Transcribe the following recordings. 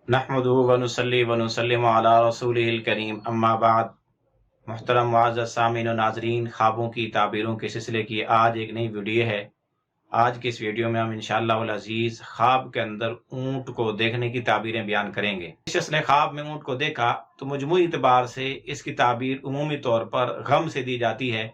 نحمدہ ونصلی ونسلم علی رسولہ الکریم اما بعد۔ محترم معزز سامعین و ناظرین، خوابوں کی تعبیروں کے سلسلے کی آج ایک نئی ویڈیو ہے۔ آج کی اس ویڈیو میں ہم انشاءاللہ العزیز خواب کے اندر اونٹ کو دیکھنے کی تعبیریں بیان کریں گے۔ جس شخص نے خواب میں اونٹ کو دیکھا تو مجموعی اعتبار سے اس کی تعبیر عمومی طور پر غم سے دی جاتی ہے،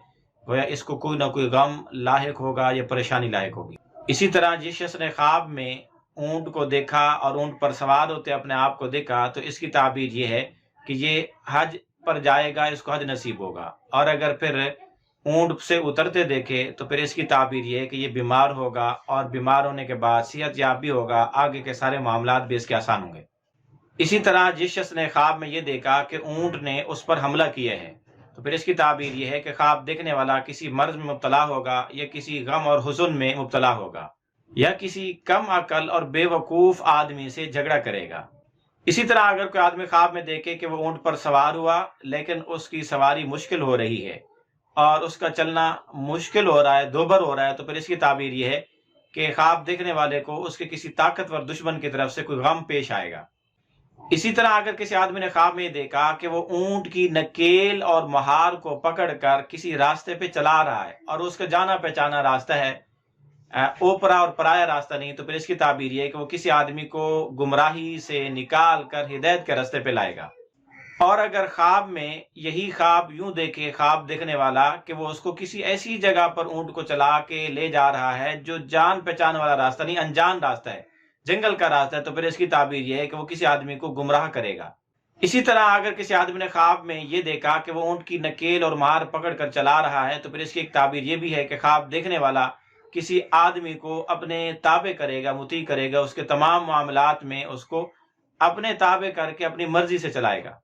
گویا اس کو کوئی نہ کوئی غم لاحق ہوگا یا پریشانی لاحق ہوگی۔ اسی طرح جس شخص نے خواب میں اونٹ کو دیکھا اور اونٹ پر سوار ہوتے اپنے آپ کو دیکھا تو اس کی تعبیر یہ ہے کہ یہ حج پر جائے گا، اس کو حج نصیب ہوگا۔ اور اگر پھر اونٹ سے اترتے دیکھے تو پھر اس کی تعبیر یہ ہے کہ یہ بیمار ہوگا، اور بیمار ہونے کے بعد صحت یاب بھی ہوگا، آگے کے سارے معاملات بھی اس کے آسان ہوں گے۔ اسی طرح جس شخص نے خواب میں یہ دیکھا کہ اونٹ نے اس پر حملہ کیا ہے تو پھر اس کی تعبیر یہ ہے کہ خواب دیکھنے والا کسی مرض میں مبتلا ہوگا، یا کسی غم اور حزن میں مبتلا ہوگا، یا کسی کم عقل اور بے وقوف آدمی سے جھگڑا کرے گا۔ اسی طرح اگر کوئی آدمی خواب میں دیکھے کہ وہ اونٹ پر سوار ہوا لیکن اس کی سواری مشکل ہو رہی ہے اور اس کا چلنا مشکل ہو رہا ہے، دوبر ہو رہا ہے، تو پھر اس کی تعبیر یہ ہے کہ خواب دیکھنے والے کو اس کے کسی طاقتور دشمن کی طرف سے کوئی غم پیش آئے گا۔ اسی طرح اگر کسی آدمی نے خواب میں یہ دیکھا کہ وہ اونٹ کی نکیل اور مہار کو پکڑ کر کسی راستے پہ چلا رہا ہے اور اس کا جانا پہچانا راستہ ہے، اوپرا اور پرایا راستہ نہیں، تو پھر اس کی تعبیر یہ ہے کہ وہ کسی آدمی کو گمراہی سے نکال کر ہدایت کے راستے پہ لائے گا۔ اور اگر خواب میں یہی خواب یوں دیکھے خواب دیکھنے والا کہ وہ اس کو کسی ایسی جگہ پر اونٹ کو چلا کے لے جا رہا ہے جو جان پہچان والا راستہ نہیں، انجان راستہ ہے، جنگل کا راستہ ہے، تو پھر اس کی تعبیر یہ ہے کہ وہ کسی آدمی کو گمراہ کرے گا۔ اسی طرح اگر کسی آدمی نے خواب میں یہ دیکھا کہ وہ اونٹ کی نکیل اور مہار پکڑ کر چلا رہا ہے تو پھر اس کی ایک تعبیر یہ بھی ہے کہ خواب دیکھنے والا کسی آدمی کو اپنے تابع کرے گا، مطیع کرے گا، اس کے تمام معاملات میں اس کو اپنے تابع کر کے اپنی مرضی سے چلائے گا۔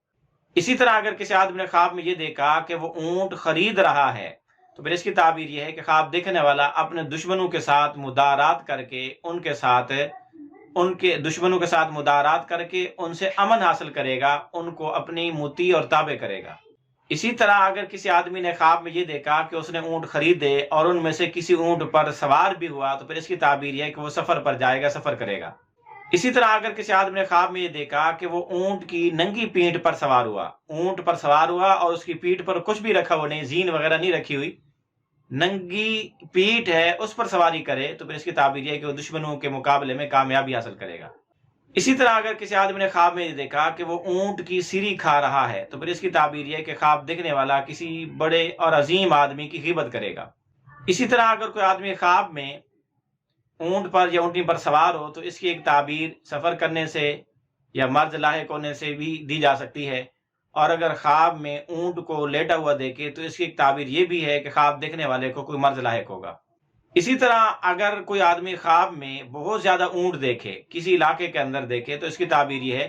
اسی طرح اگر کسی آدمی نے خواب میں یہ دیکھا کہ وہ اونٹ خرید رہا ہے تو پھر اس کی تعبیر یہ ہے کہ خواب دیکھنے والا اپنے دشمنوں کے ساتھ مدارات کر کے ان کے دشمنوں کے ساتھ مدارات کر کے ان سے امن حاصل کرے گا، ان کو اپنی مطیع اور تابع کرے گا۔ اسی طرح اگر کسی آدمی نے خواب میں یہ دیکھا کہ اس نے اونٹ خریدے اور ان میں سے کسی اونٹ پر سوار بھی ہوا تو پھر اس کی تعبیر یہ ہے کہ وہ سفر پر جائے گا، سفر کرے گا۔ اسی طرح اگر کسی آدمی نے خواب میں یہ دیکھا کہ وہ اونٹ کی ننگی پیٹھ پر سوار ہوا، اونٹ پر سوار ہوا اور اس کی پیٹھ پر کچھ بھی رکھا ہوا نہیں، زین وغیرہ نہیں رکھی ہوئی، ننگی پیٹھ ہے، اس پر سواری کرے تو پھر اس کی تعبیر یہ ہے کہ وہ دشمنوں کے مقابلے میں کامیابی حاصل کرے گا۔ اسی طرح اگر کسی آدمی نے خواب میں یہ دیکھا کہ وہ اونٹ کی سیری کھا رہا ہے تو پھر اس کی تعبیر یہ ہے کہ خواب دیکھنے والا کسی بڑے اور عظیم آدمی کی غیبت کرے گا۔ اسی طرح اگر کوئی آدمی خواب میں اونٹ پر یا اونٹنی پر سوار ہو تو اس کی ایک تعبیر سفر کرنے سے یا مرض لاحق ہونے سے بھی دی جا سکتی ہے، اور اگر خواب میں اونٹ کو لیٹا ہوا دیکھے تو اس کی ایک تعبیر یہ بھی ہے کہ خواب دیکھنے والے کو کوئی مرض لاحق ہوگا۔ اسی طرح اگر کوئی آدمی خواب میں بہت زیادہ اونٹ دیکھے، کسی علاقے کے اندر دیکھے، تو اس کی تعبیر یہ ہے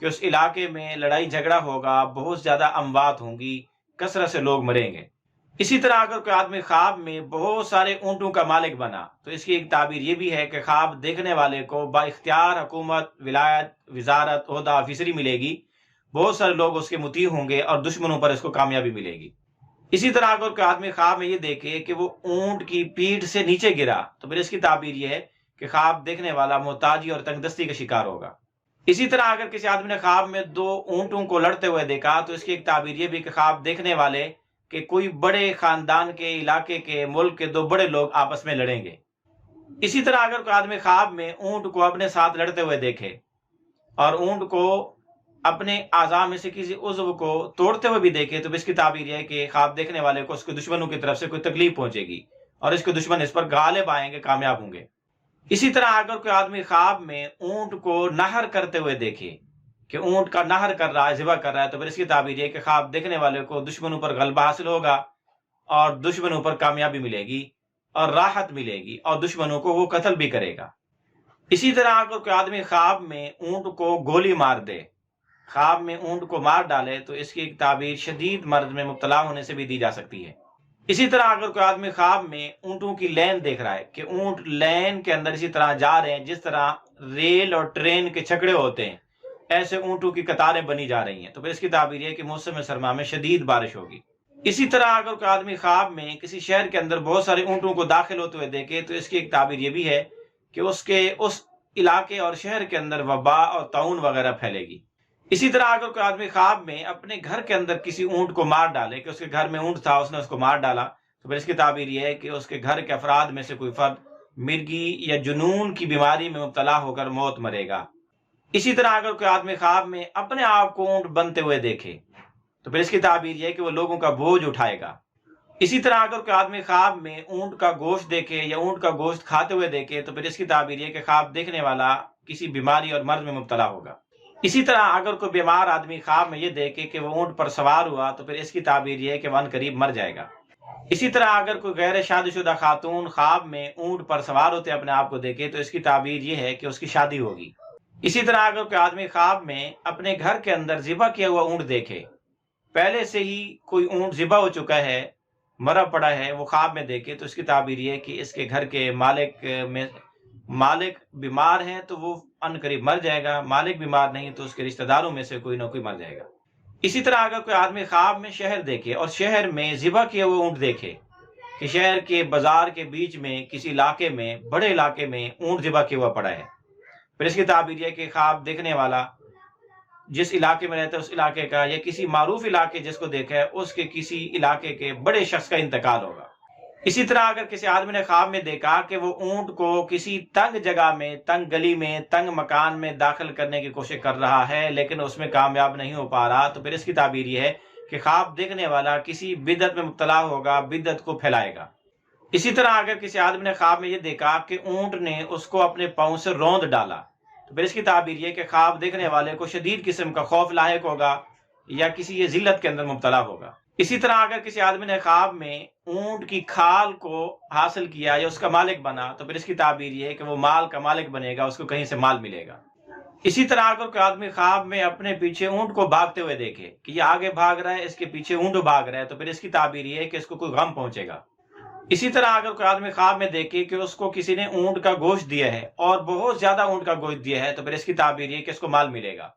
کہ اس علاقے میں لڑائی جھگڑا ہوگا، بہت زیادہ اموات ہوں گی، کثرت سے لوگ مریں گے۔ اسی طرح اگر کوئی آدمی خواب میں بہت سارے اونٹوں کا مالک بنا تو اس کی ایک تعبیر یہ بھی ہے کہ خواب دیکھنے والے کو با اختیار حکومت، ولایت، وزارت، عہدہ، آفیسری ملے گی، بہت سارے لوگ اس کے مطیع ہوں گے اور دشمنوں پر اس کو کامیابی ملے گی۔ اسی طرح اگر کوئی آدمی خواب میں یہ دیکھے کہ وہ اونٹ کی پیٹھ سے نیچے گرا تو پھر اس کی تعبیر یہ ہے کہ خواب دیکھنے والا محتاجی اور تنگ دستی کا شکار ہوگا۔ اسی طرح اگر کسی آدمی نے خواب میں دو اونٹوں کو لڑتے ہوئے دیکھا تو اس کی ایک تعبیر یہ بھی کہ خواب دیکھنے والے کہ کوئی بڑے خاندان کے، علاقے کے، ملک کے دو بڑے لوگ آپس میں لڑیں گے۔ اسی طرح اگر کوئی آدمی خواب میں اونٹ کو اپنے ساتھ لڑتے ہوئے دیکھے اور اونٹ کو اپنے اعضاء میں سے کسی عضو کو توڑتے ہوئے بھی دیکھے تو اس کی تعبیر یہ ہے کہ خواب دیکھنے والے کو اس کے دشمنوں کی طرف سے کوئی تکلیف پہنچے گی اور اس کے دشمن اس پر غالب آئیں گے، کامیاب ہوں گے۔ اسی طرح اگر کوئی آدمی خواب میں اونٹ کو نہر کرتے ہوئے دیکھے کہ اونٹ کا نہر کر رہا ہے، ذبح کر رہا ہے، تو پھر اس کی تعبیر یہ ہے کہ خواب دیکھنے والے کو دشمنوں پر غلبہ حاصل ہوگا اور دشمنوں پر کامیابی ملے گی اور راحت ملے گی اور دشمنوں کو وہ قتل بھی کرے گا۔ اسی طرح اگر کوئی آدمی خواب میں اونٹ کو گولی مار دے، خواب میں اونٹ کو مار ڈالے، تو اس کی ایک تعبیر شدید مرض میں مبتلا ہونے سے بھی دی جا سکتی ہے۔ اسی طرح اگر کوئی آدمی خواب میں اونٹوں کی لین دیکھ رہا ہے کہ اونٹ لین کے اندر اسی طرح جا رہے ہیں جس طرح ریل اور ٹرین کے چھکڑے ہوتے ہیں، ایسے اونٹوں کی قطاریں بنی جا رہی ہیں، تو پھر اس کی تعبیر یہ ہے کہ موسم سرما میں شدید بارش ہوگی۔ اسی طرح اگر کوئی آدمی خواب میں کسی شہر کے اندر بہت سارے اونٹوں کو داخل ہوتے ہوئے دیکھے تو اس کی ایک تعبیر یہ بھی ہے کہ اس علاقے اور شہر کے اندر وبا اور طاعون وغیرہ پھیلے گی۔ اسی طرح اگر کوئی آدمی خواب میں اپنے گھر کے اندر کسی اونٹ کو مار ڈالے کہ اس کے گھر میں اونٹ تھا، اس نے اس کو مار ڈالا، تو پھر اس کی تعبیر یہ ہے کہ اس کے گھر کے افراد میں سے کوئی فرد مرگی یا جنون کی بیماری میں مبتلا ہو کر موت مرے گا۔ اسی طرح اگر کوئی آدمی خواب میں اپنے آپ کو اونٹ بنتے ہوئے دیکھے تو پھر اس کی تعبیر یہ ہے کہ وہ لوگوں کا بوجھ اٹھائے گا۔ اسی طرح اگر کوئی آدمی خواب میں اونٹ کا گوشت دیکھے یا اونٹ کا گوشت کھاتے ہوئے دیکھے تو پھر اس کی تعبیر یہ ہے کہ خواب دیکھنے والا کسی بیماری اور مرض میں مبتلا ہوگا۔ اسی طرح اگر کوئی بیمار آدمی خواب میں یہ دیکھے کہ وہ اونٹ پر سوار ہوا تو پھر اس کی تعبیر یہ ہے کہ وہ ان قریب مر جائے گا۔ اسی طرح اگر کوئی غیر شادی شدہ خاتون خواب میں اونٹ پر سوار ہوتے اپنے آپ کو دیکھے تو اس کی تعبیر یہ ہے کہ اس کی شادی ہوگی۔ اسی طرح اگر کوئی آدمی خواب میں اپنے گھر کے اندر ذبح کیا ہوا اونٹ دیکھے، پہلے سے ہی کوئی اونٹ ذبح ہو چکا ہے، مرا پڑا ہے، وہ خواب میں دیکھے تو اس کی تعبیر یہ ہے کہ اس کے گھر کے مالک بیمار ہیں تو وہ ان قریب مر جائے گا، مالک بیمار نہیں تو اس کے رشتہ داروں میں سے کوئی نہ کوئی مر جائے گا۔ اسی طرح اگر کوئی آدمی خواب میں شہر دیکھے اور شہر میں ذبح کیے ہوئے اونٹ دیکھے کہ شہر کے بازار کے بیچ میں کسی علاقے میں، بڑے علاقے میں اونٹ ذبح کیا ہوا پڑا ہے، پھر اس کی تعبیر یہ کہ خواب دیکھنے والا جس علاقے میں رہتا ہے اس علاقے کا یا کسی معروف علاقے جس کو دیکھا ہے اس کے کسی علاقے کے بڑے شخص کا انتقال ہوگا۔ اسی طرح اگر کسی آدمی نے خواب میں دیکھا کہ وہ اونٹ کو کسی تنگ جگہ میں، تنگ گلی میں، تنگ مکان میں داخل کرنے کی کوشش کر رہا ہے لیکن اس میں کامیاب نہیں ہو پا رہا تو پھر اس کی تعبیر یہ ہے کہ خواب دیکھنے والا کسی بدعت میں مبتلا ہوگا، بدعت کو پھیلائے گا۔ اسی طرح اگر کسی آدمی نے خواب میں یہ دیکھا کہ اونٹ نے اس کو اپنے پاؤں سے روند ڈالا تو پھر اس کی تعبیر یہ کہ خواب دیکھنے والے کو شدید قسم کا خوف لاحق ہوگا یا کسی یہ ذلت کے اندر مبتلا ہوگا۔ اسی طرح اگر کسی آدمی نے خواب میں اونٹ کی کھال کو حاصل کیا یا اس کا مالک بنا تو پھر اس کی تعبیر یہ ہے کہ وہ مال کا مالک بنے گا، اس کو کہیں سے مال ملے گا۔ اسی طرح اگر کوئی آدمی خواب میں اپنے پیچھے اونٹ کو بھاگتے ہوئے دیکھے کہ یہ آگے بھاگ رہا ہے، اس کے پیچھے اونٹ بھاگ رہا ہے تو پھر اس کی تعبیر یہ ہے کہ اس کو کوئی غم پہنچے گا۔ اسی طرح اگر کوئی آدمی خواب میں دیکھے کہ اس کو کسی نے اونٹ کا گوشت دیا ہے اور بہت زیادہ اونٹ کا گوشت دیا ہے تو پھر اس کی تعبیر یہ کہ اس کو مال ملے گا۔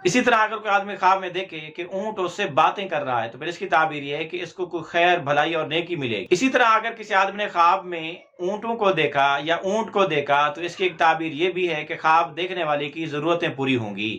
اسی طرح اگر کوئی آدمی خواب میں دیکھے کہ اونٹ اس سے باتیں کر رہا ہے تو پھر اس کی تعبیر یہ ہے کہ اس کو کوئی خیر بھلائی اور نیکی ملے گی۔ اسی طرح اگر کسی آدمی نے خواب میں اونٹوں کو دیکھا یا اونٹ کو دیکھا تو اس کی ایک تعبیر یہ بھی ہے کہ خواب دیکھنے والے کی ضرورتیں پوری ہوں گی۔